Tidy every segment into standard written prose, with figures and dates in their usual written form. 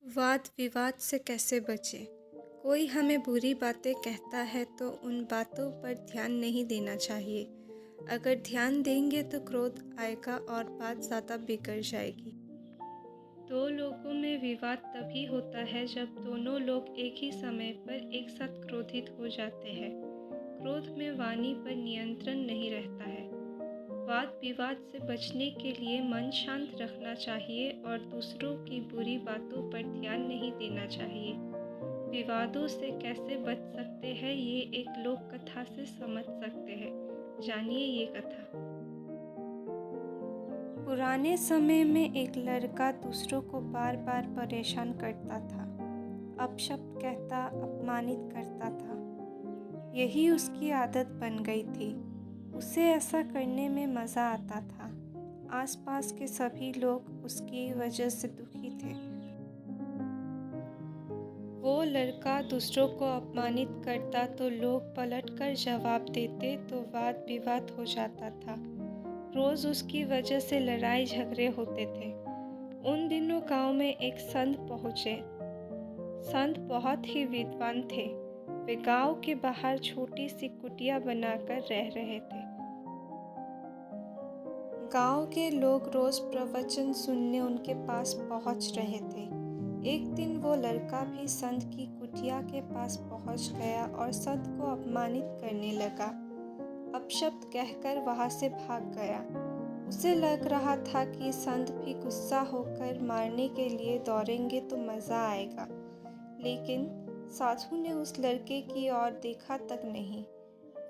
वाद विवाद से कैसे बचें? कोई हमें बुरी बातें कहता है तो उन बातों पर ध्यान नहीं देना चाहिए। अगर ध्यान देंगे तो क्रोध आएगा और बात ज़्यादा बिगड़ जाएगी। दो लोगों में विवाद तभी होता है जब दोनों लोग एक ही समय पर एक साथ क्रोधित हो जाते हैं। क्रोध में वाणी पर नियंत्रण नहीं रहता है। वाद विवाद से बचने के लिए मन शांत रखना चाहिए और दूसरों की बुरी बातों पर ध्यान नहीं देना चाहिए। विवादों से कैसे बच सकते हैं ये एक लोक कथा से समझ सकते हैं। जानिए ये कथा। पुराने समय में एक लड़का दूसरों को बार बार परेशान करता था। अपशब्द कहता, अपमानित करता था। यही उसकी आदत बन गई थी। उसे ऐसा करने में मज़ा आता था। आसपास के सभी लोग उसकी वजह से दुखी थे। वो लड़का दूसरों को अपमानित करता तो लोग पलटकर जवाब देते तो वाद विवाद हो जाता था। रोज़ उसकी वजह से लड़ाई झगड़े होते थे। उन दिनों गांव में एक संत पहुँचे। संत बहुत ही विद्वान थे। वे गांव के बाहर छोटी सी कुटिया बनाकर रह रहे थे। गांव के लोग रोज प्रवचन सुनने उनके पास पहुंच रहे थे। एक दिन वो लड़का भी संत की कुटिया के पास पहुंच गया और संत को अपमानित करने लगा। अपशब्द कहकर वहां से भाग गया। उसे लग रहा था कि संत भी गुस्सा होकर मारने के लिए दौड़ेंगे तो मज़ा आएगा, लेकिन साधु ने उस लड़के की ओर देखा तक नहीं।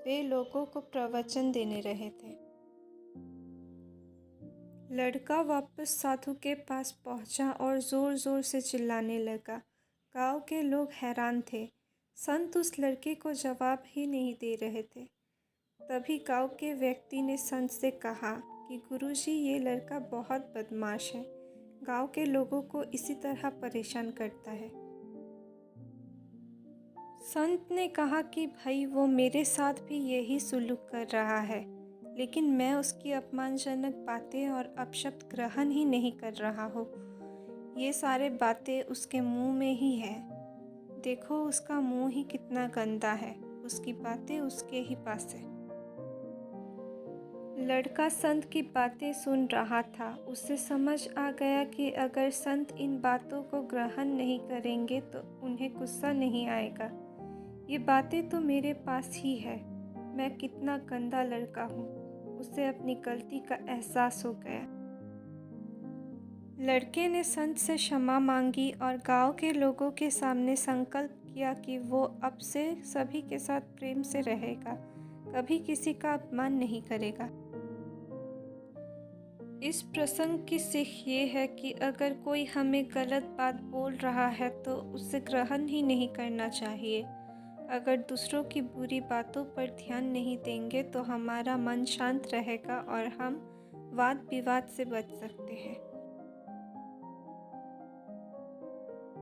वे लोगों को प्रवचन देने रहे थे। लड़का वापस साधु के पास पहुंचा और ज़ोर ज़ोर से चिल्लाने लगा। गांव के लोग हैरान थे। संत उस लड़के को जवाब ही नहीं दे रहे थे। तभी गांव के व्यक्ति ने संत से कहा कि गुरुजी, ये लड़का बहुत बदमाश है। गांव के लोगों को इसी तरह परेशान करता है। संत ने कहा कि भाई, वो मेरे साथ भी यही सुलूक कर रहा है, लेकिन मैं उसकी अपमानजनक बातें और अपशब्द ग्रहण ही नहीं कर रहा हूँ। ये सारे बातें उसके मुंह में ही है। देखो, उसका मुंह ही कितना गंदा है। उसकी बातें उसके ही पास है। लड़का संत की बातें सुन रहा था। उसे समझ आ गया कि अगर संत इन बातों को ग्रहण नहीं करेंगे तो उन्हें गुस्सा नहीं आएगा। ये बातें तो मेरे पास ही है। मैं कितना गंदा लड़का हूँ। उसे अपनी गलती का एहसास हो गया। लड़के ने संत से क्षमा मांगी और गांव के लोगों के सामने संकल्प किया कि वो अब से सभी के साथ प्रेम से रहेगा, कभी किसी का अपमान नहीं करेगा। इस प्रसंग की सीख ये है कि अगर कोई हमें गलत बात बोल रहा है तो उसे ग्रहण ही नहीं करना चाहिए। अगर दूसरों की बुरी बातों पर ध्यान नहीं देंगे तो हमारा मन शांत रहेगा और हम वाद विवाद से बच सकते हैं।